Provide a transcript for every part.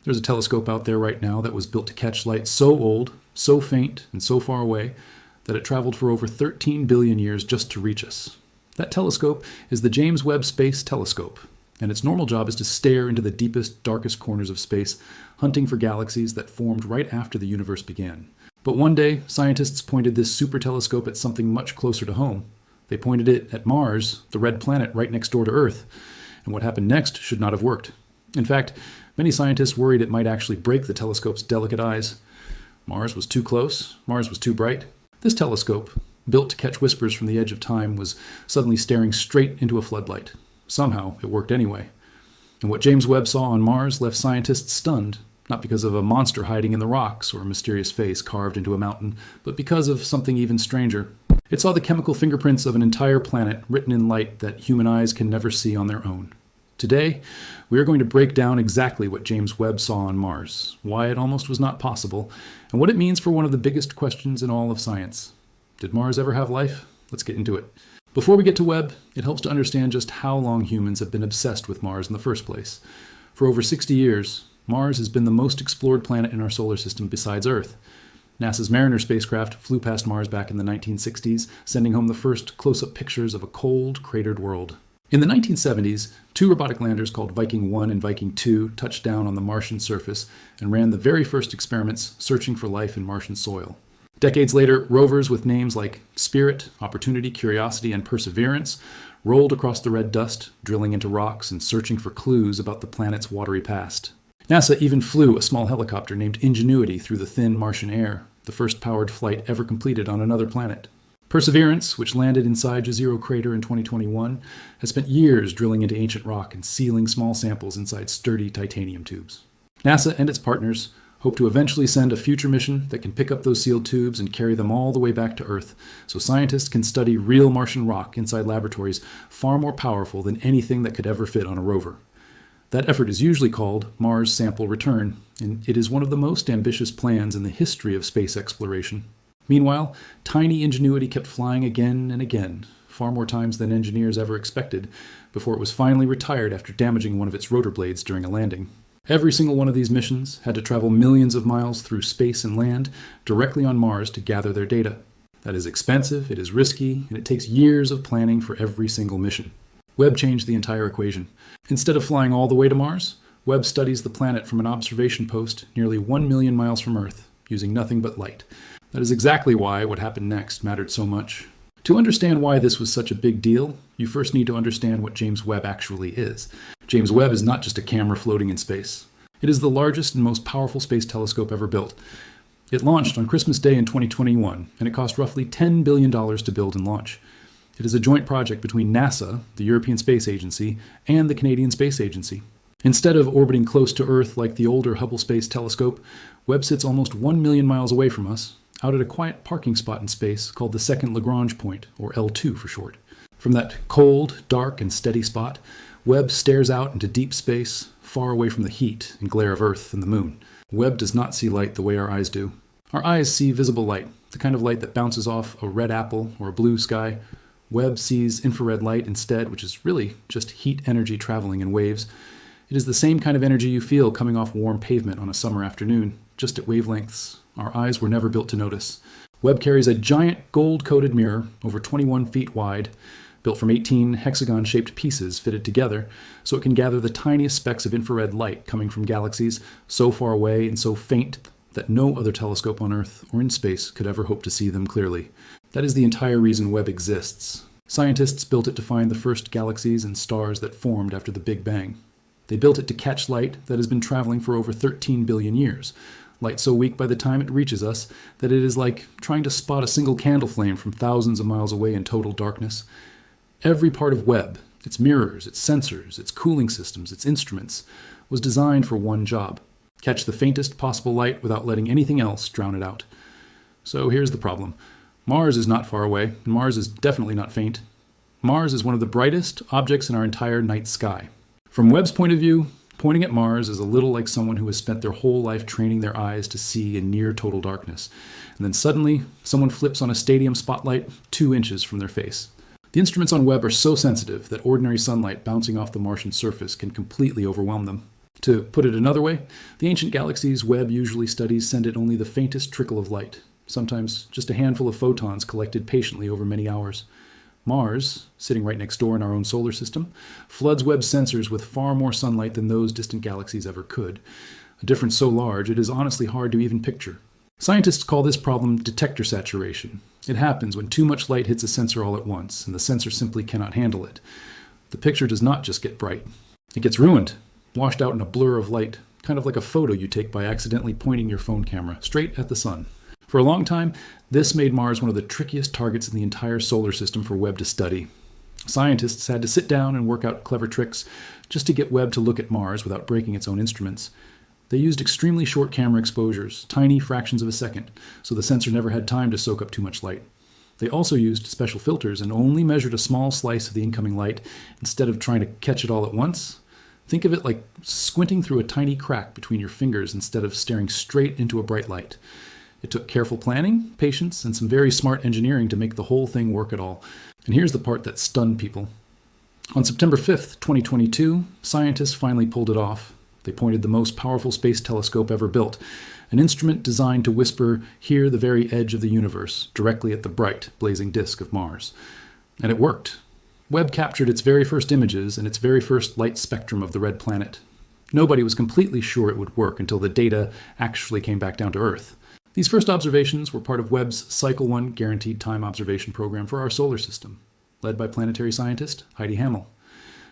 There's a telescope out there right now that was built to catch light so old, so faint, and so far away that it traveled for over 13 billion years just to reach us. That telescope is the James Webb Space Telescope, and its normal job is to stare into the deepest, darkest corners of space, hunting for galaxies that formed right after the universe began. But one day, scientists pointed this super telescope at something much closer to home. They pointed it at Mars, the red planet right next door to Earth, and what happened next should not have worked. In fact, many scientists worried it might actually break the telescope's delicate eyes. Mars was too close, Mars was too bright. This telescope, built to catch whispers from the edge of time, was suddenly staring straight into a floodlight. Somehow, it worked anyway. And what James Webb saw on Mars left scientists stunned, not because of a monster hiding in the rocks or a mysterious face carved into a mountain, but because of something even stranger. It saw the chemical fingerprints of an entire planet written in light that human eyes can never see on their own. Today, we are going to break down exactly what James Webb saw on Mars, why it almost was not possible, and what it means for one of the biggest questions in all of science. Did Mars ever have life? Let's get into it. Before we get to Webb, it helps to understand just how long humans have been obsessed with Mars in the first place. For over 60 years, Mars has been the most explored planet in our solar system besides Earth. NASA's Mariner spacecraft flew past Mars back in the 1960s, sending home the first close-up pictures of a cold, cratered world. In the 1970s, two robotic landers called Viking 1 and Viking 2 touched down on the Martian surface and ran the very first experiments searching for life in Martian soil. Decades later, rovers with names like Spirit, Opportunity, Curiosity, and Perseverance rolled across the red dust, drilling into rocks and searching for clues about the planet's watery past. NASA even flew a small helicopter named Ingenuity through the thin Martian air, the first powered flight ever completed on another planet. Perseverance, which landed inside Jezero crater in 2021, has spent years drilling into ancient rock and sealing small samples inside sturdy titanium tubes. NASA and its partners hope to eventually send a future mission that can pick up those sealed tubes and carry them all the way back to Earth, so scientists can study real Martian rock inside laboratories far more powerful than anything that could ever fit on a rover. That effort is usually called Mars Sample Return, and it is one of the most ambitious plans in the history of space exploration. Meanwhile, tiny Ingenuity kept flying again and again, far more times than engineers ever expected, before it was finally retired after damaging one of its rotor blades during a landing. Every single one of these missions had to travel millions of miles through space and land directly on Mars to gather their data. That is expensive, it is risky, and it takes years of planning for every single mission. Webb changed the entire equation. Instead of flying all the way to Mars, Webb studies the planet from an observation post nearly 1 million miles from Earth, using nothing but light. That is exactly why what happened next mattered so much. To understand why this was such a big deal, you first need to understand what James Webb actually is. James Webb is not just a camera floating in space. It is the largest and most powerful space telescope ever built. It launched on Christmas Day in 2021, and it cost roughly $10 billion to build and launch. It is a joint project between NASA, the European Space Agency, and the Canadian Space Agency. Instead of orbiting close to Earth like the older Hubble Space Telescope, Webb sits almost 1 million miles away from us, out at a quiet parking spot in space called the Second Lagrange Point, or L2 for short. From that cold, dark, and steady spot, Webb stares out into deep space, far away from the heat and glare of Earth and the Moon. Webb does not see light the way our eyes do. Our eyes see visible light, the kind of light that bounces off a red apple or a blue sky. Webb sees infrared light instead, which is really just heat energy traveling in waves. It is the same kind of energy you feel coming off warm pavement on a summer afternoon, just at wavelengths our eyes were never built to notice. Webb carries a giant gold-coated mirror over 21 feet wide, built from 18 hexagon-shaped pieces fitted together, so it can gather the tiniest specks of infrared light coming from galaxies so far away and so faint that no other telescope on Earth or in space could ever hope to see them clearly. That is the entire reason Webb exists. Scientists built it to find the first galaxies and stars that formed after the Big Bang. They built it to catch light that has been traveling for over 13 billion years, light so weak by the time it reaches us that it is like trying to spot a single candle flame from thousands of miles away in total darkness. Every part of Webb, its mirrors, its sensors, its cooling systems, its instruments, was designed for one job: catch the faintest possible light without letting anything else drown it out. So here's the problem. Mars is not far away, and Mars is definitely not faint. Mars is one of the brightest objects in our entire night sky. From Webb's point of view, pointing at Mars is a little like someone who has spent their whole life training their eyes to see in near total darkness, and then suddenly someone flips on a stadium spotlight 2 inches from their face. The instruments on Webb are so sensitive that ordinary sunlight bouncing off the Martian surface can completely overwhelm them. To put it another way, the ancient galaxies Webb usually studies send it only the faintest trickle of light, sometimes just a handful of photons collected patiently over many hours. Mars, sitting right next door in our own solar system, floods Webb's sensors with far more sunlight than those distant galaxies ever could, a difference so large it is honestly hard to even picture. Scientists call this problem detector saturation. It happens when too much light hits a sensor all at once, and the sensor simply cannot handle it. The picture does not just get bright. It gets ruined, washed out in a blur of light, kind of like a photo you take by accidentally pointing your phone camera straight at the sun. For a long time, this made Mars one of the trickiest targets in the entire solar system for Webb to study. Scientists had to sit down and work out clever tricks just to get Webb to look at Mars without breaking its own instruments. They used extremely short camera exposures, tiny fractions of a second, so the sensor never had time to soak up too much light. They also used special filters and only measured a small slice of the incoming light instead of trying to catch it all at once. Think of it like squinting through a tiny crack between your fingers instead of staring straight into a bright light. It took careful planning, patience, and some very smart engineering to make the whole thing work at all. And here's the part that stunned people. On September 5th, 2022, scientists finally pulled it off. They pointed the most powerful space telescope ever built, an instrument designed to whisper, "Hear the very edge of the universe," directly at the bright, blazing disk of Mars. And it worked. Webb captured its very first images and its very first light spectrum of the red planet. Nobody was completely sure it would work until the data actually came back down to Earth. These first observations were part of Webb's Cycle 1 Guaranteed Time Observation program for our solar system, led by planetary scientist Heidi Hammel.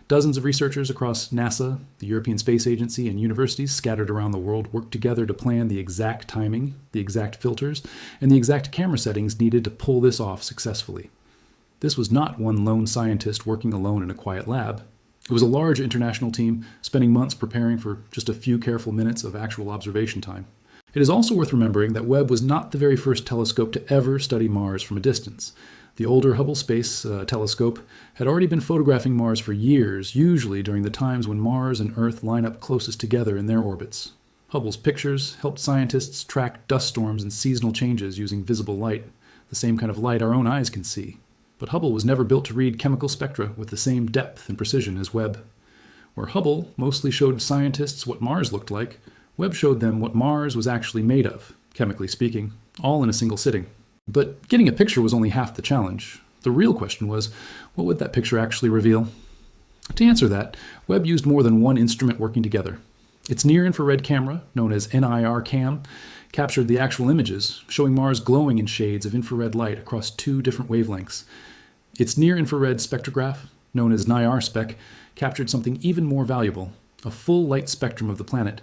Dozens of researchers across NASA, the European Space Agency, and universities scattered around the world worked together to plan the exact timing, the exact filters, and the exact camera settings needed to pull this off successfully. This was not one lone scientist working alone in a quiet lab. It was a large international team spending months preparing for just a few careful minutes of actual observation time. It is also worth remembering that Webb was not the very first telescope to ever study Mars from a distance. The older Hubble Space Telescope had already been photographing Mars for years, usually during the times when Mars and Earth line up closest together in their orbits. Hubble's pictures helped scientists track dust storms and seasonal changes using visible light, the same kind of light our own eyes can see. But Hubble was never built to read chemical spectra with the same depth and precision as Webb. Where Hubble mostly showed scientists what Mars looked like, Webb showed them what Mars was actually made of, chemically speaking, all in a single sitting. But getting a picture was only half the challenge. The real question was, what would that picture actually reveal? To answer that, Webb used more than one instrument working together. Its near-infrared camera, known as NIR-CAM, captured the actual images, showing Mars glowing in shades of infrared light across two different wavelengths. Its near-infrared spectrograph, known as NIR-SPEC, captured something even more valuable, a full light spectrum of the planet.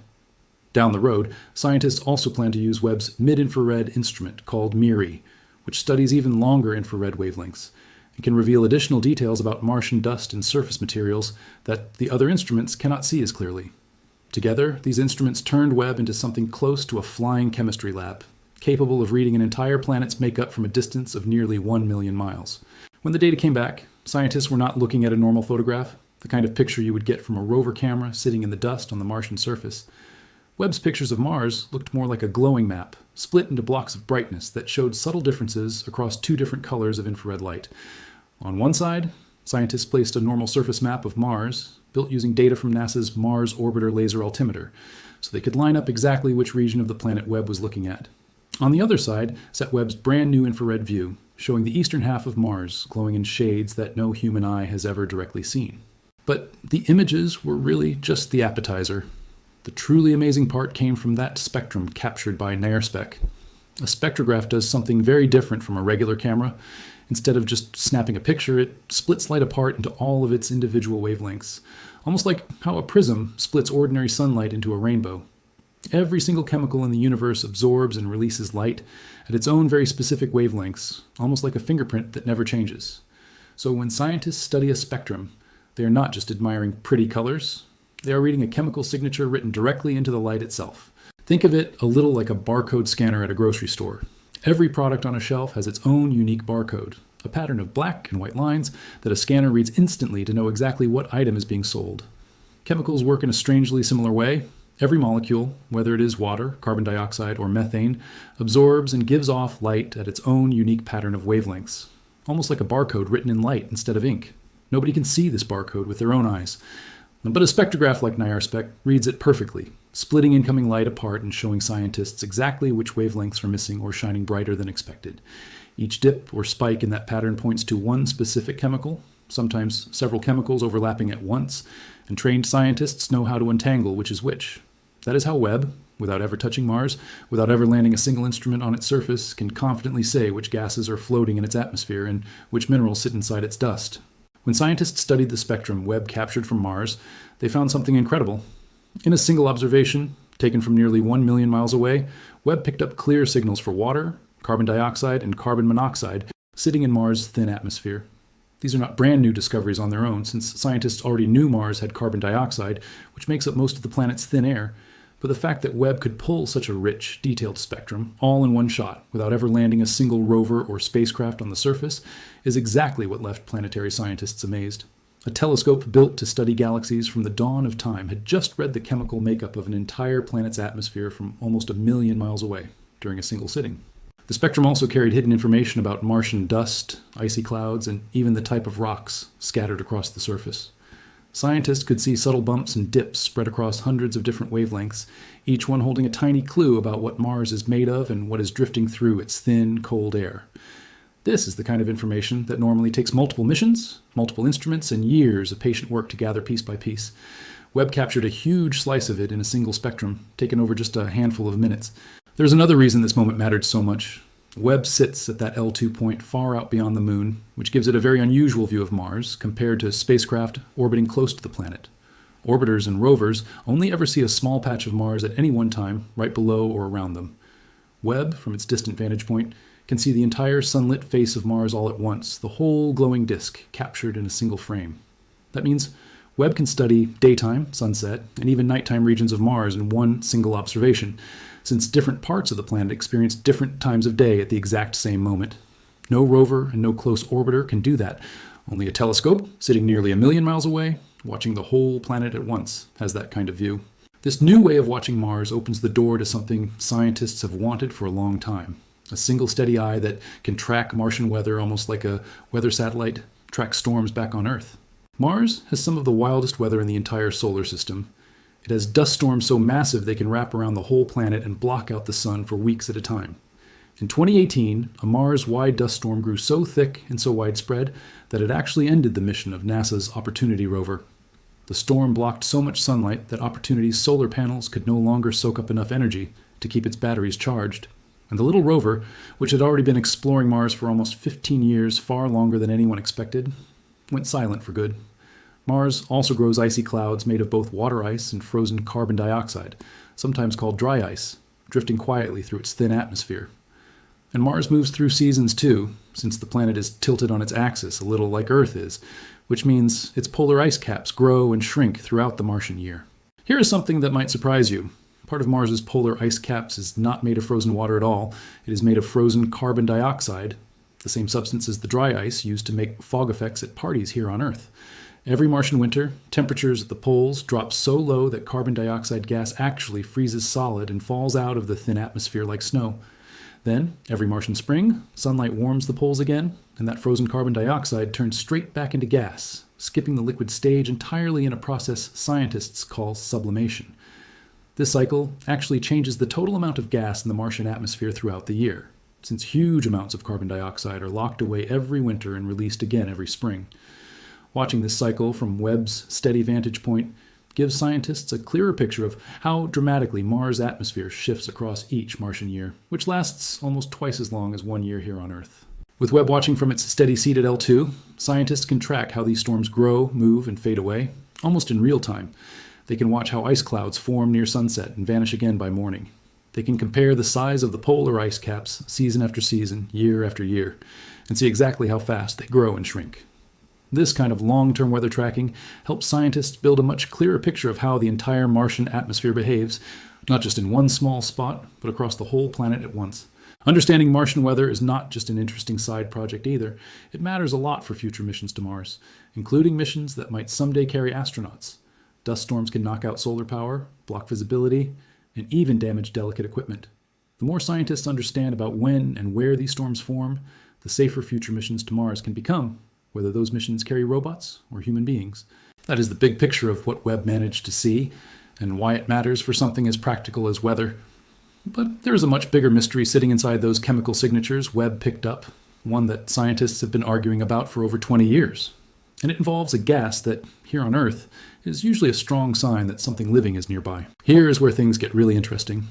Down the road, scientists also plan to use Webb's mid-infrared instrument called MIRI, which studies even longer infrared wavelengths and can reveal additional details about Martian dust and surface materials that the other instruments cannot see as clearly. Together, these instruments turned Webb into something close to a flying chemistry lab, capable of reading an entire planet's makeup from a distance of nearly 1 million miles. When the data came back, scientists were not looking at a normal photograph, the kind of picture you would get from a rover camera sitting in the dust on the Martian surface. Webb's pictures of Mars looked more like a glowing map, split into blocks of brightness that showed subtle differences across two different colors of infrared light. On one side, scientists placed a normal surface map of Mars, built using data from NASA's Mars Orbiter Laser Altimeter, so they could line up exactly which region of the planet Webb was looking at. On the other side sat Webb's brand new infrared view, showing the eastern half of Mars glowing in shades that no human eye has ever directly seen. But the images were really just the appetizer. The truly amazing part came from that spectrum captured by NIRSpec. A spectrograph does something very different from a regular camera. Instead of just snapping a picture, it splits light apart into all of its individual wavelengths, almost like how a prism splits ordinary sunlight into a rainbow. Every single chemical in the universe absorbs and releases light at its own very specific wavelengths, almost like a fingerprint that never changes. So when scientists study a spectrum, they are not just admiring pretty colors. They are reading a chemical signature written directly into the light itself. Think of it a little like a barcode scanner at a grocery store. Every product on a shelf has its own unique barcode, a pattern of black and white lines that a scanner reads instantly to know exactly what item is being sold. Chemicals work in a strangely similar way. Every molecule, whether it is water, carbon dioxide, or methane, absorbs and gives off light at its own unique pattern of wavelengths, almost like a barcode written in light instead of ink. Nobody can see this barcode with their own eyes. But a spectrograph like NIRSpec reads it perfectly, splitting incoming light apart and showing scientists exactly which wavelengths are missing or shining brighter than expected. Each dip or spike in that pattern points to one specific chemical, sometimes several chemicals overlapping at once, and trained scientists know how to untangle which is which. That is how Webb, without ever touching Mars, without ever landing a single instrument on its surface, can confidently say which gases are floating in its atmosphere and which minerals sit inside its dust. When scientists studied the spectrum Webb captured from Mars, they found something incredible. In a single observation, taken from nearly 1 million miles away, Webb picked up clear signals for water, carbon dioxide, and carbon monoxide sitting in Mars' thin atmosphere. These are not brand new discoveries on their own, since scientists already knew Mars had carbon dioxide, which makes up most of the planet's thin air. But the fact that Webb could pull such a rich, detailed spectrum, all in one shot, without ever landing a single rover or spacecraft on the surface, is exactly what left planetary scientists amazed. A telescope built to study galaxies from the dawn of time had just read the chemical makeup of an entire planet's atmosphere from almost 1 million miles away during a single sitting. The spectrum also carried hidden information about Martian dust, icy clouds, and even the type of rocks scattered across the surface. Scientists could see subtle bumps and dips spread across hundreds of different wavelengths, each one holding a tiny clue about what Mars is made of and what is drifting through its thin, cold air. This is the kind of information that normally takes multiple missions, multiple instruments, and years of patient work to gather piece by piece. Webb captured a huge slice of it in a single spectrum, taken over just a handful of minutes. There's another reason this moment mattered so much. Webb sits at that L2 point far out beyond the Moon, which gives it a very unusual view of Mars compared to spacecraft orbiting close to the planet. Orbiters and rovers only ever see a small patch of Mars at any one time, right below or around them. Webb, from its distant vantage point, can see the entire sunlit face of Mars all at once, the whole glowing disk captured in a single frame. That means Webb can study daytime, sunset, and even nighttime regions of Mars in one single observation, since different parts of the planet experience different times of day at the exact same moment. No rover and no close orbiter can do that. Only a telescope, sitting nearly 1 million miles away, watching the whole planet at once, has that kind of view. This new way of watching Mars opens the door to something scientists have wanted for a long time. A single steady eye that can track Martian weather almost like a weather satellite tracks storms back on Earth. Mars has some of the wildest weather in the entire solar system. It has dust storms so massive they can wrap around the whole planet and block out the sun for weeks at a time. In 2018, a Mars-wide dust storm grew so thick and so widespread that it actually ended the mission of NASA's Opportunity rover. The storm blocked so much sunlight that Opportunity's solar panels could no longer soak up enough energy to keep its batteries charged. And the little rover, which had already been exploring Mars for almost 15 years, far longer than anyone expected, went silent for good. Mars also grows icy clouds made of both water ice and frozen carbon dioxide, sometimes called dry ice, drifting quietly through its thin atmosphere. And Mars moves through seasons too, since the planet is tilted on its axis a little like Earth is, which means its polar ice caps grow and shrink throughout the Martian year. Here is something that might surprise you. Part of Mars's polar ice caps is not made of frozen water at all. It is made of frozen carbon dioxide, the same substance as the dry ice used to make fog effects at parties here on Earth. Every Martian winter, temperatures at the poles drop so low that carbon dioxide gas actually freezes solid and falls out of the thin atmosphere like snow. Then, every Martian spring, sunlight warms the poles again, and that frozen carbon dioxide turns straight back into gas, skipping the liquid stage entirely in a process scientists call sublimation. This cycle actually changes the total amount of gas in the Martian atmosphere throughout the year, since huge amounts of carbon dioxide are locked away every winter and released again every spring. Watching this cycle from Webb's steady vantage point gives scientists a clearer picture of how dramatically Mars' atmosphere shifts across each Martian year, which lasts almost twice as long as 1 year here on Earth. With Webb watching from its steady seat at L2, scientists can track how these storms grow, move, and fade away, almost in real time. They can watch how ice clouds form near sunset and vanish again by morning. They can compare the size of the polar ice caps season after season, year after year, and see exactly how fast they grow and shrink. This kind of long-term weather tracking helps scientists build a much clearer picture of how the entire Martian atmosphere behaves, not just in one small spot, but across the whole planet at once. Understanding Martian weather is not just an interesting side project either. It matters a lot for future missions to Mars, including missions that might someday carry astronauts. Dust storms can knock out solar power, block visibility, and even damage delicate equipment. The more scientists understand about when and where these storms form, the safer future missions to Mars can become, whether those missions carry robots or human beings. That is the big picture of what Webb managed to see and why it matters for something as practical as weather. But there is a much bigger mystery sitting inside those chemical signatures Webb picked up, one that scientists have been arguing about for over 20 years. And it involves a gas that, here on Earth, is usually a strong sign that something living is nearby. Here is where things get really interesting.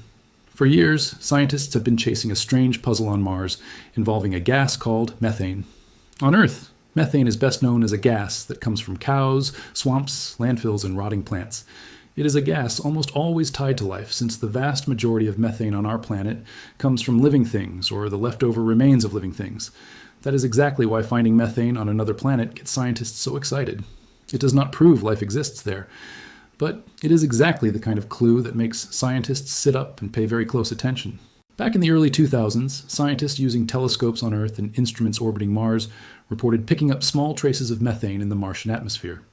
For years, scientists have been chasing a strange puzzle on Mars involving a gas called methane. On Earth, methane is best known as a gas that comes from cows, swamps, landfills, and rotting plants. It is a gas almost always tied to life, since the vast majority of methane on our planet comes from living things or the leftover remains of living things. That is exactly why finding methane on another planet gets scientists so excited. It does not prove life exists there, but it is exactly the kind of clue that makes scientists sit up and pay very close attention. Back in the early 2000s, scientists using telescopes on Earth and instruments orbiting Mars reported picking up small traces of methane in the Martian atmosphere.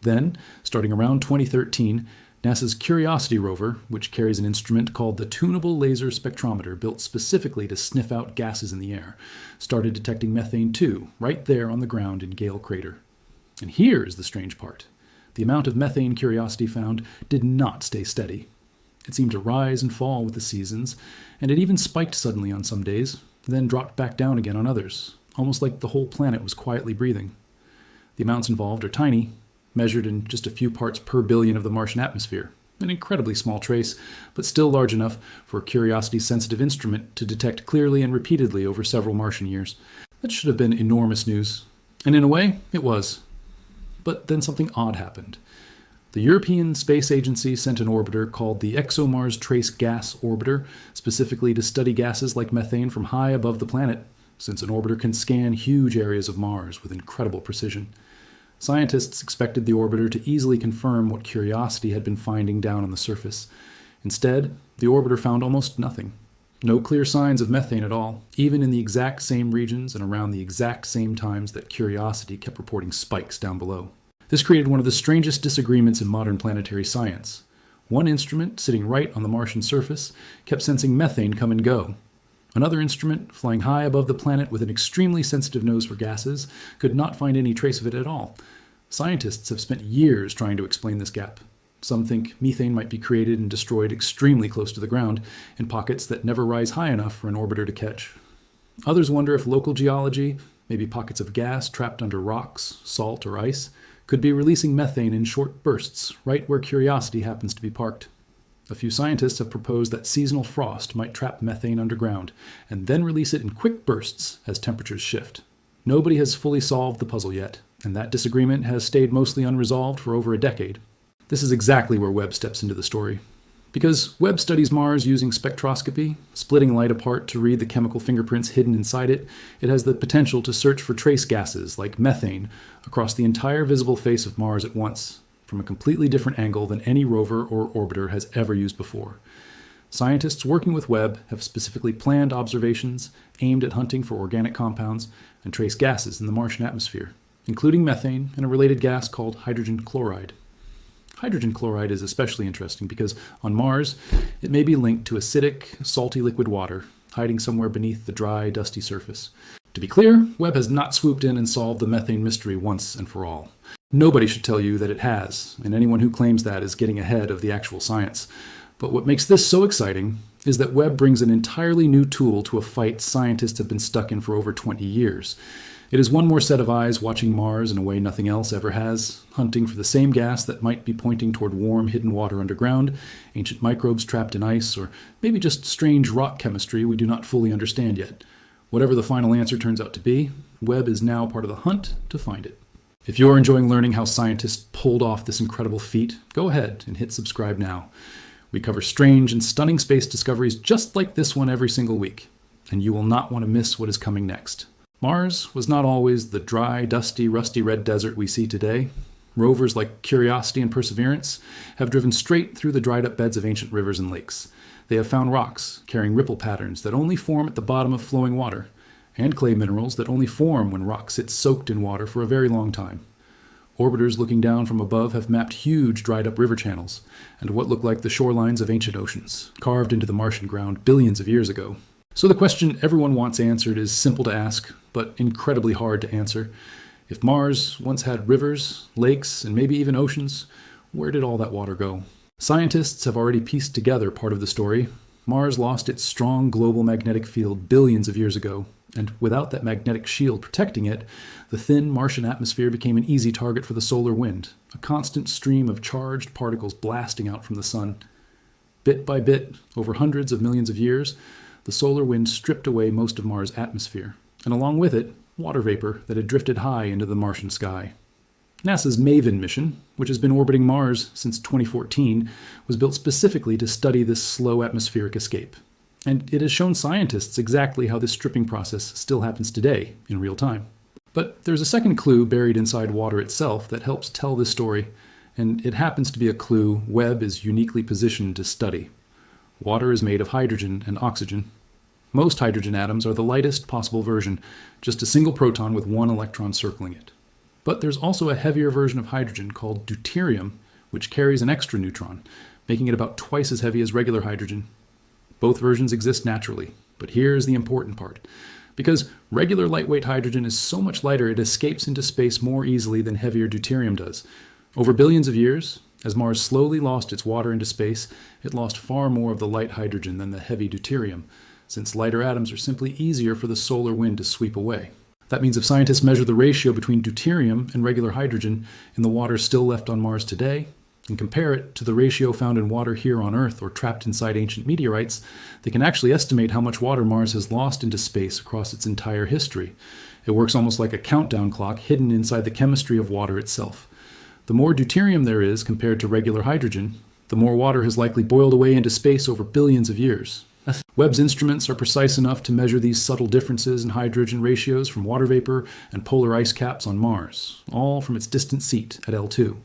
Then, starting around 2013, NASA's Curiosity rover, which carries an instrument called the Tunable Laser Spectrometer built specifically to sniff out gases in the air, started detecting methane too, right there on the ground in Gale Crater. And here is the strange part. The amount of methane Curiosity found did not stay steady. It seemed to rise and fall with the seasons, and it even spiked suddenly on some days, then dropped back down again on others, almost like the whole planet was quietly breathing. The amounts involved are tiny, measured in just a few parts per billion of the Martian atmosphere, an incredibly small trace, but still large enough for Curiosity's sensitive instrument to detect clearly and repeatedly over several Martian years. That should have been enormous news, and in a way, it was. But then something odd happened. The European Space Agency sent an orbiter called the ExoMars Trace Gas Orbiter, specifically to study gases like methane from high above the planet, since an orbiter can scan huge areas of Mars with incredible precision. Scientists expected the orbiter to easily confirm what Curiosity had been finding down on the surface. Instead, the orbiter found almost nothing. No clear signs of methane at all, even in the exact same regions and around the exact same times that Curiosity kept reporting spikes down below. This created one of the strangest disagreements in modern planetary science. One instrument, sitting right on the Martian surface, kept sensing methane come and go. Another instrument, flying high above the planet with an extremely sensitive nose for gases, could not find any trace of it at all. Scientists have spent years trying to explain this gap. Some think methane might be created and destroyed extremely close to the ground, in pockets that never rise high enough for an orbiter to catch. Others wonder if local geology, maybe pockets of gas trapped under rocks, salt, or ice, could be releasing methane in short bursts right where Curiosity happens to be parked. A few scientists have proposed that seasonal frost might trap methane underground and then release it in quick bursts as temperatures shift. Nobody has fully solved the puzzle yet, and that disagreement has stayed mostly unresolved for over a decade. This is exactly where Webb steps into the story. Because Webb studies Mars using spectroscopy, splitting light apart to read the chemical fingerprints hidden inside it, it has the potential to search for trace gases like methane across the entire visible face of Mars at once, from a completely different angle than any rover or orbiter has ever used before. Scientists working with Webb have specifically planned observations aimed at hunting for organic compounds and trace gases in the Martian atmosphere, including methane and a related gas called hydrogen chloride. Hydrogen chloride is especially interesting because on Mars, it may be linked to acidic, salty liquid water hiding somewhere beneath the dry, dusty surface. To be clear, Webb has not swooped in and solved the methane mystery once and for all. Nobody should tell you that it has, and anyone who claims that is getting ahead of the actual science. But what makes this so exciting is that Webb brings an entirely new tool to a fight scientists have been stuck in for over 20 years. It is one more set of eyes watching Mars in a way nothing else ever has, hunting for the same gas that might be pointing toward warm, hidden water underground, ancient microbes trapped in ice, or maybe just strange rock chemistry we do not fully understand yet. Whatever the final answer turns out to be, Webb is now part of the hunt to find it. If you're enjoying learning how scientists pulled off this incredible feat, go ahead and hit subscribe now. We cover strange and stunning space discoveries just like this one every single week, and you will not want to miss what is coming next. Mars was not always the dry, dusty, rusty red desert we see today. Rovers like Curiosity and Perseverance have driven straight through the dried-up beds of ancient rivers and lakes. They have found rocks carrying ripple patterns that only form at the bottom of flowing water, and clay minerals that only form when rock sits soaked in water for a very long time. Orbiters looking down from above have mapped huge dried-up river channels and what look like the shorelines of ancient oceans, carved into the Martian ground billions of years ago. So the question everyone wants answered is simple to ask, but incredibly hard to answer. If Mars once had rivers, lakes, and maybe even oceans, where did all that water go? Scientists have already pieced together part of the story. Mars lost its strong global magnetic field billions of years ago, and without that magnetic shield protecting it, the thin Martian atmosphere became an easy target for the solar wind, a constant stream of charged particles blasting out from the sun. Bit by bit, over hundreds of millions of years, the solar wind stripped away most of Mars' atmosphere, and along with it, water vapor that had drifted high into the Martian sky. NASA's MAVEN mission, which has been orbiting Mars since 2014, was built specifically to study this slow atmospheric escape. And it has shown scientists exactly how this stripping process still happens today, in real time. But there's a second clue buried inside water itself that helps tell this story, and it happens to be a clue Webb is uniquely positioned to study. Water is made of hydrogen and oxygen. Most hydrogen atoms are the lightest possible version, just a single proton with one electron circling it. But there's also a heavier version of hydrogen called deuterium, which carries an extra neutron, making it about twice as heavy as regular hydrogen. Both versions exist naturally, but here's the important part. Because regular lightweight hydrogen is so much lighter it escapes into space more easily than heavier deuterium does. Over billions of years, as Mars slowly lost its water into space, it lost far more of the light hydrogen than the heavy deuterium, since lighter atoms are simply easier for the solar wind to sweep away. That means if scientists measure the ratio between deuterium and regular hydrogen in the water still left on Mars today, and compare it to the ratio found in water here on Earth or trapped inside ancient meteorites, they can actually estimate how much water Mars has lost into space across its entire history. It works almost like a countdown clock hidden inside the chemistry of water itself. The more deuterium there is compared to regular hydrogen, the more water has likely boiled away into space over billions of years. Webb's instruments are precise enough to measure these subtle differences in hydrogen ratios from water vapor and polar ice caps on Mars, all from its distant seat at L2.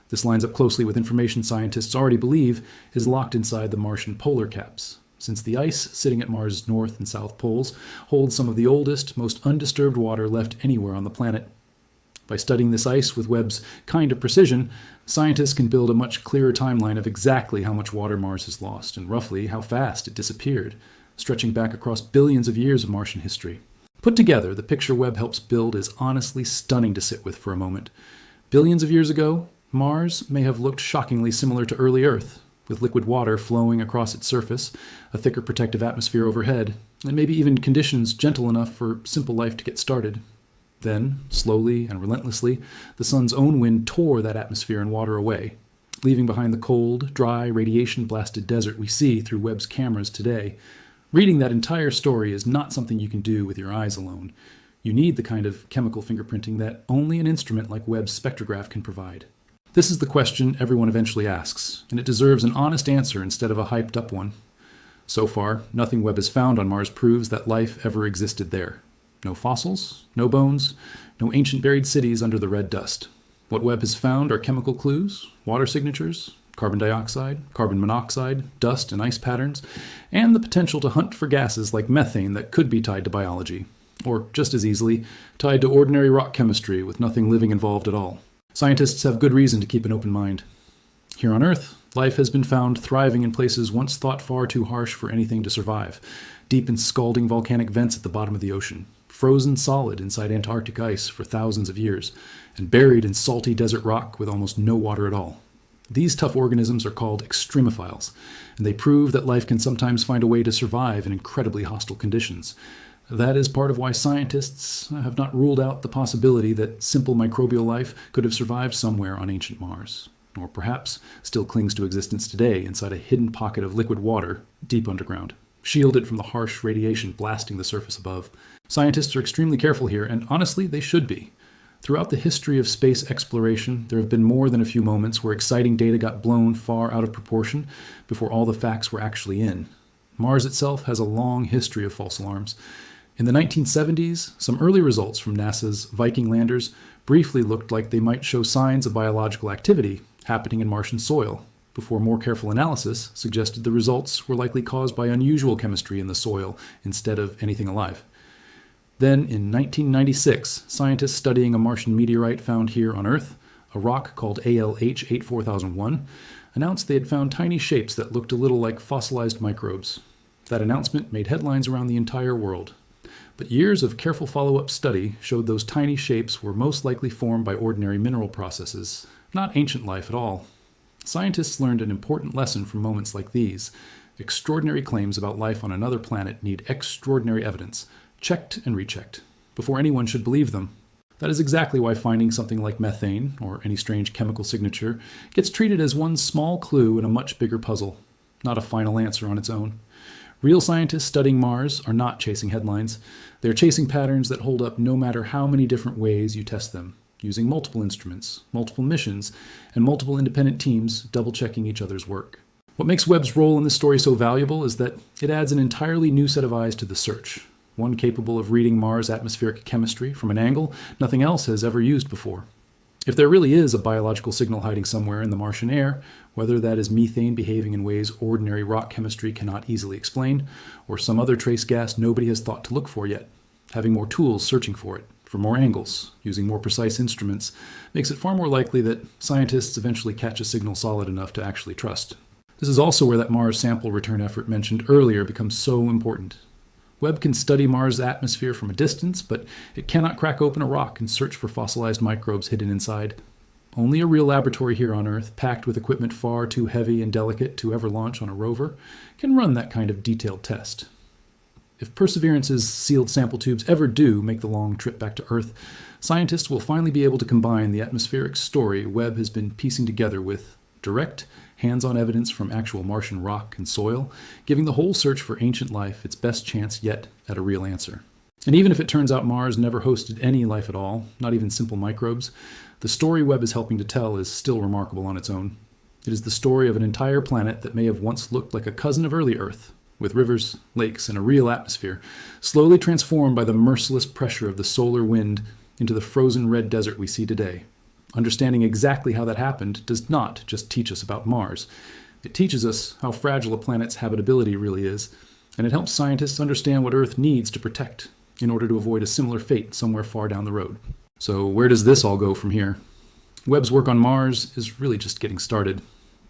This lines up closely with information scientists already believe is locked inside the Martian polar caps, since the ice sitting at Mars' north and south poles holds some of the oldest, most undisturbed water left anywhere on the planet. By studying this ice with Webb's kind of precision, scientists can build a much clearer timeline of exactly how much water Mars has lost and roughly how fast it disappeared, stretching back across billions of years of Martian history. Put together, the picture Webb helps build is honestly stunning to sit with for a moment. Billions of years ago, Mars may have looked shockingly similar to early Earth, with liquid water flowing across its surface, a thicker protective atmosphere overhead, and maybe even conditions gentle enough for simple life to get started. Then, slowly and relentlessly, the sun's own wind tore that atmosphere and water away, leaving behind the cold, dry, radiation-blasted desert we see through Webb's cameras today. Reading that entire story is not something you can do with your eyes alone. You need the kind of chemical fingerprinting that only an instrument like Webb's spectrograph can provide. This is the question everyone eventually asks, and it deserves an honest answer instead of a hyped-up one. So far, nothing Webb has found on Mars proves that life ever existed there. No fossils, no bones, no ancient buried cities under the red dust. What Webb has found are chemical clues, water signatures, carbon dioxide, carbon monoxide, dust and ice patterns, and the potential to hunt for gases like methane that could be tied to biology, or just as easily, tied to ordinary rock chemistry with nothing living involved at all. Scientists have good reason to keep an open mind. Here on Earth, life has been found thriving in places once thought far too harsh for anything to survive, deep in scalding volcanic vents at the bottom of the ocean, frozen solid inside Antarctic ice for thousands of years, and buried in salty desert rock with almost no water at all. These tough organisms are called extremophiles, and they prove that life can sometimes find a way to survive in incredibly hostile conditions. That is part of why scientists have not ruled out the possibility that simple microbial life could have survived somewhere on ancient Mars, or perhaps still clings to existence today inside a hidden pocket of liquid water deep underground, shielded from the harsh radiation blasting the surface above. Scientists are extremely careful here, and honestly, they should be. Throughout the history of space exploration, there have been more than a few moments where exciting data got blown far out of proportion before all the facts were actually in. Mars itself has a long history of false alarms. In the 1970s, some early results from NASA's Viking landers briefly looked like they might show signs of biological activity happening in Martian soil, before more careful analysis suggested the results were likely caused by unusual chemistry in the soil instead of anything alive. Then, in 1996, scientists studying a Martian meteorite found here on Earth, a rock called ALH 84001, announced they had found tiny shapes that looked a little like fossilized microbes. That announcement made headlines around the entire world. but years of careful follow-up study showed those tiny shapes were most likely formed by ordinary mineral processes, not ancient life at all. Scientists learned an important lesson from moments like these. Extraordinary claims about life on another planet need extraordinary evidence, checked and rechecked, before anyone should believe them. That is exactly why finding something like methane, or any strange chemical signature, gets treated as one small clue in a much bigger puzzle, not a final answer on its own. Real scientists studying Mars are not chasing headlines. They're chasing patterns that hold up no matter how many different ways you test them, using multiple instruments, multiple missions, and multiple independent teams double-checking each other's work. What makes Webb's role in this story so valuable is that it adds an entirely new set of eyes to the search, one capable of reading Mars' atmospheric chemistry from an angle nothing else has ever used before. If there really is a biological signal hiding somewhere in the Martian air, whether that is methane behaving in ways ordinary rock chemistry cannot easily explain, or some other trace gas nobody has thought to look for yet, having more tools searching for it, for more angles, using more precise instruments, makes it far more likely that scientists eventually catch a signal solid enough to actually trust. This is also where that Mars sample return effort mentioned earlier becomes so important. Webb can study Mars' atmosphere from a distance, but it cannot crack open a rock and search for fossilized microbes hidden inside. Only a real laboratory here on Earth, packed with equipment far too heavy and delicate to ever launch on a rover, can run that kind of detailed test. If Perseverance's sealed sample tubes ever do make the long trip back to Earth, scientists will finally be able to combine the atmospheric story Webb has been piecing together with direct, hands-on evidence from actual Martian rock and soil, giving the whole search for ancient life its best chance yet at a real answer. And even if it turns out Mars never hosted any life at all, not even simple microbes, the story Webb is helping to tell is still remarkable on its own. It is the story of an entire planet that may have once looked like a cousin of early Earth, with rivers, lakes, and a real atmosphere, slowly transformed by the merciless pressure of the solar wind into the frozen red desert we see today. Understanding exactly how that happened does not just teach us about Mars. It teaches us how fragile a planet's habitability really is, and it helps scientists understand what Earth needs to protect in order to avoid a similar fate somewhere far down the road. So where does this all go from here? Webb's work on Mars is really just getting started.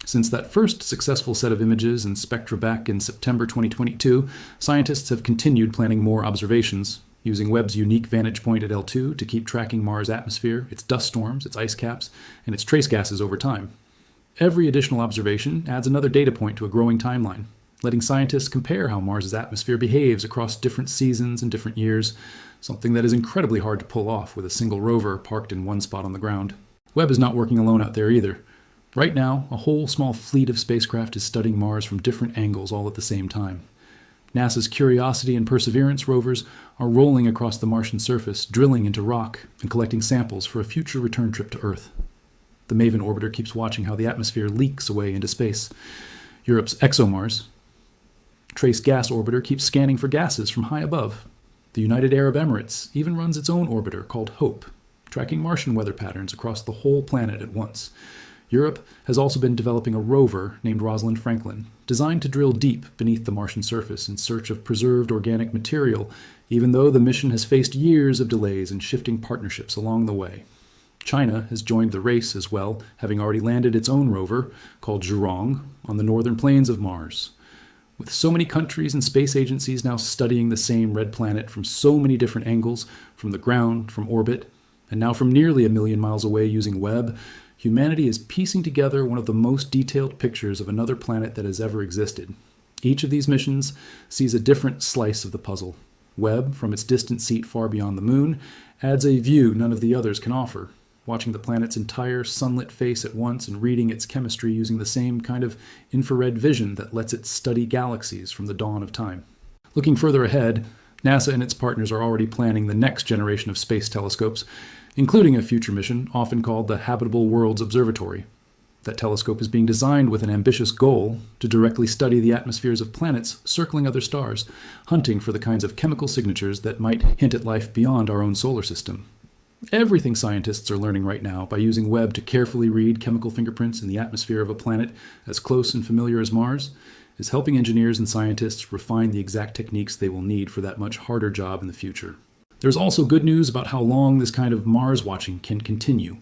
Since that first successful set of images and spectra back in September 2022, scientists have continued planning more observations, using Webb's unique vantage point at L2 to keep tracking Mars' atmosphere, its dust storms, its ice caps, and its trace gases over time. Every additional observation adds another data point to a growing timeline, letting scientists compare how Mars' atmosphere behaves across different seasons and different years, something that is incredibly hard to pull off with a single rover parked in one spot on the ground. Webb is not working alone out there either. Right now, a whole small fleet of spacecraft is studying Mars from different angles all at the same time. NASA's Curiosity and Perseverance rovers are rolling across the Martian surface, drilling into rock and collecting samples for a future return trip to Earth. The MAVEN orbiter keeps watching how the atmosphere leaks away into space. Europe's ExoMars Trace Gas Orbiter keeps scanning for gases from high above. The United Arab Emirates even runs its own orbiter called HOPE, tracking Martian weather patterns across the whole planet at once. Europe has also been developing a rover named Rosalind Franklin, designed to drill deep beneath the Martian surface in search of preserved organic material, even though the mission has faced years of delays and shifting partnerships along the way. China has joined the race as well, having already landed its own rover, called Zhurong, on the northern plains of Mars. With so many countries and space agencies now studying the same red planet from so many different angles, from the ground, from orbit, and now from nearly 1 million miles away using Webb, humanity is piecing together one of the most detailed pictures of another planet that has ever existed. Each of these missions sees a different slice of the puzzle. Webb, from its distant seat far beyond the moon, adds a view none of the others can offer, watching the planet's entire sunlit face at once and reading its chemistry using the same kind of infrared vision that lets it study galaxies from the dawn of time. Looking further ahead, NASA and its partners are already planning the next generation of space telescopes, including a future mission often called the Habitable Worlds Observatory. That telescope is being designed with an ambitious goal to directly study the atmospheres of planets circling other stars, hunting for the kinds of chemical signatures that might hint at life beyond our own solar system. Everything scientists are learning right now by using Webb to carefully read chemical fingerprints in the atmosphere of a planet as close and familiar as Mars is helping engineers and scientists refine the exact techniques they will need for that much harder job in the future. There's also good news about how long this kind of Mars watching can continue.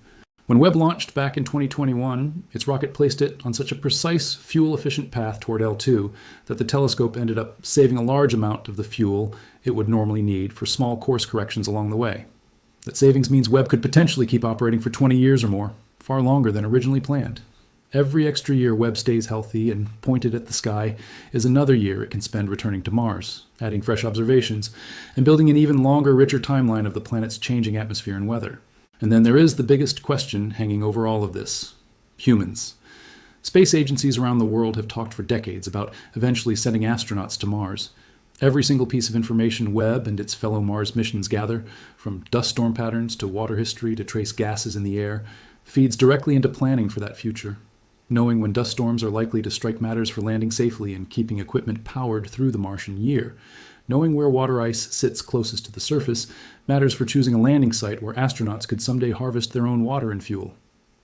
When Webb launched back in 2021, its rocket placed it on such a precise, fuel-efficient path toward L2 that the telescope ended up saving a large amount of the fuel it would normally need for small course corrections along the way. That savings means Webb could potentially keep operating for 20 years or more, far longer than originally planned. Every extra year Webb stays healthy and pointed at the sky is another year it can spend returning to Mars, adding fresh observations, and building an even longer, richer timeline of the planet's changing atmosphere and weather. And then there is the biggest question hanging over all of this: humans. Space agencies around the world have talked for decades about eventually sending astronauts to Mars. Every single piece of information Webb and its fellow Mars missions gather, from dust storm patterns to water history to trace gases in the air, feeds directly into planning for that future. Knowing when dust storms are likely to strike matters for landing safely and keeping equipment powered through the Martian year. Knowing where water ice sits closest to the surface matters for choosing a landing site where astronauts could someday harvest their own water and fuel.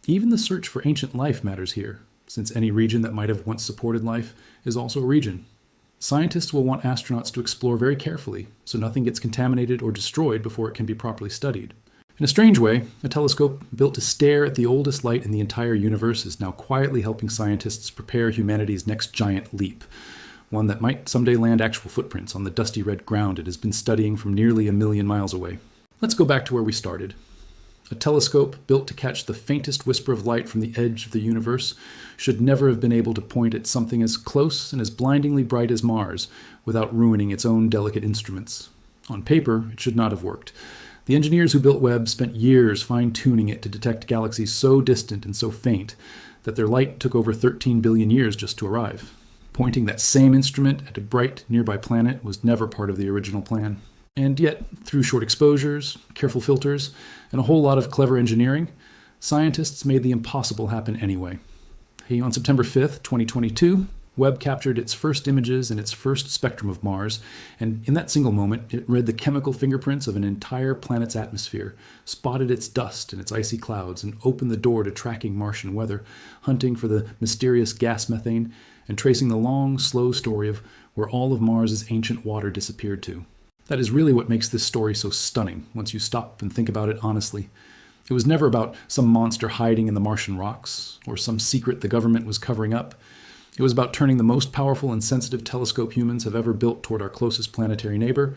Even the search for ancient life matters here, since any region that might have once supported life is also a region. Scientists will want astronauts to explore very carefully, so nothing gets contaminated or destroyed before it can be properly studied. In a strange way, a telescope built to stare at the oldest light in the entire universe is now quietly helping scientists prepare humanity's next giant leap, one that might someday land actual footprints on the dusty red ground it has been studying from nearly 1 million miles away. Let's go back to where we started. A telescope built to catch the faintest whisper of light from the edge of the universe should never have been able to point at something as close and as blindingly bright as Mars without ruining its own delicate instruments. On paper, it should not have worked. The engineers who built Webb spent years fine-tuning it to detect galaxies so distant and so faint that their light took over 13 billion years just to arrive. Pointing that same instrument at a bright nearby planet was never part of the original plan. And yet, through short exposures, careful filters, and a whole lot of clever engineering, scientists made the impossible happen anyway. On September 5th, 2022, Webb captured its first images and its first spectrum of Mars, and in that single moment, it read the chemical fingerprints of an entire planet's atmosphere, spotted its dust and its icy clouds, and opened the door to tracking Martian weather, hunting for the mysterious gas methane, and tracing the long, slow story of where all of Mars's ancient water disappeared to. That is really what makes this story so stunning, once you stop and think about it honestly. It was never about some monster hiding in the Martian rocks, or some secret the government was covering up. It was about turning the most powerful and sensitive telescope humans have ever built toward our closest planetary neighbor,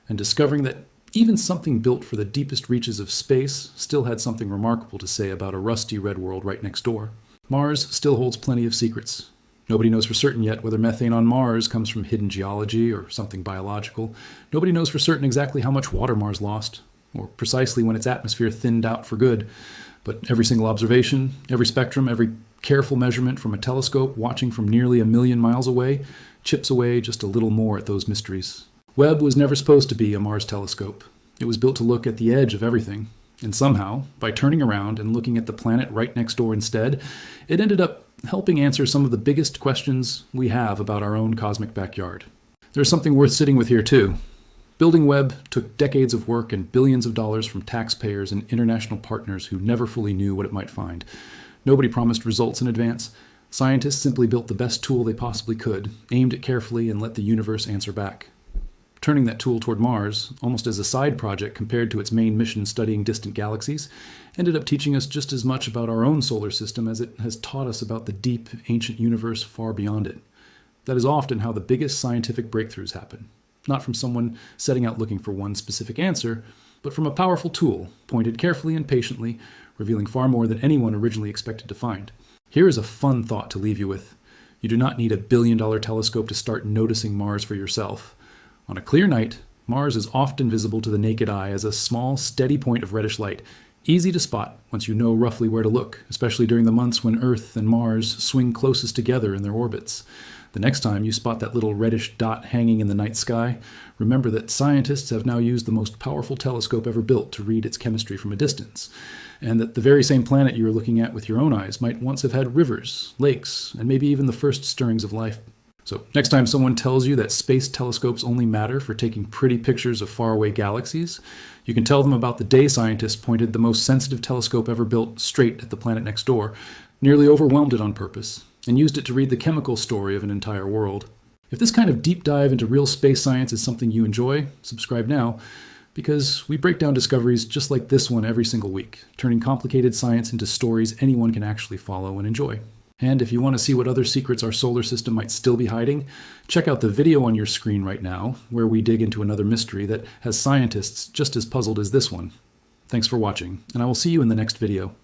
and discovering that even something built for the deepest reaches of space still had something remarkable to say about a rusty red world right next door. Mars still holds plenty of secrets. Nobody knows for certain yet whether methane on Mars comes from hidden geology or something biological. Nobody knows for certain exactly how much water Mars lost, or precisely when its atmosphere thinned out for good. But every single observation, every spectrum, every careful measurement from a telescope watching from nearly 1 million miles away chips away just a little more at those mysteries. Webb was never supposed to be a Mars telescope. It was built to look at the edge of everything. And somehow, by turning around and looking at the planet right next door instead, it ended up helping answer some of the biggest questions we have about our own cosmic backyard. There's something worth sitting with here, too. Building Webb took decades of work and billions of dollars from taxpayers and international partners who never fully knew what it might find. Nobody promised results in advance. Scientists simply built the best tool they possibly could, aimed it carefully, and let the universe answer back. Turning that tool toward Mars, almost as a side project compared to its main mission studying distant galaxies, ended up teaching us just as much about our own solar system as it has taught us about the deep, ancient universe far beyond it. That is often how the biggest scientific breakthroughs happen. Not from someone setting out looking for one specific answer, but from a powerful tool, pointed carefully and patiently, revealing far more than anyone originally expected to find. Here is a fun thought to leave you with. You do not need a billion-dollar telescope to start noticing Mars for yourself. On a clear night, Mars is often visible to the naked eye as a small, steady point of reddish light, easy to spot once you know roughly where to look, especially during the months when Earth and Mars swing closest together in their orbits. The next time you spot that little reddish dot hanging in the night sky, remember that scientists have now used the most powerful telescope ever built to read its chemistry from a distance, and that the very same planet you are looking at with your own eyes might once have had rivers, lakes, and maybe even the first stirrings of life. So next time someone tells you that space telescopes only matter for taking pretty pictures of faraway galaxies, you can tell them about the day scientists pointed the most sensitive telescope ever built straight at the planet next door, nearly overwhelmed it on purpose, and used it to read the chemical story of an entire world. If this kind of deep dive into real space science is something you enjoy, subscribe now. because we break down discoveries just like this one every single week, turning complicated science into stories anyone can actually follow and enjoy. And if you want to see what other secrets our solar system might still be hiding, check out the video on your screen right now, where we dig into another mystery that has scientists just as puzzled as this one. Thanks for watching, and I will see you in the next video.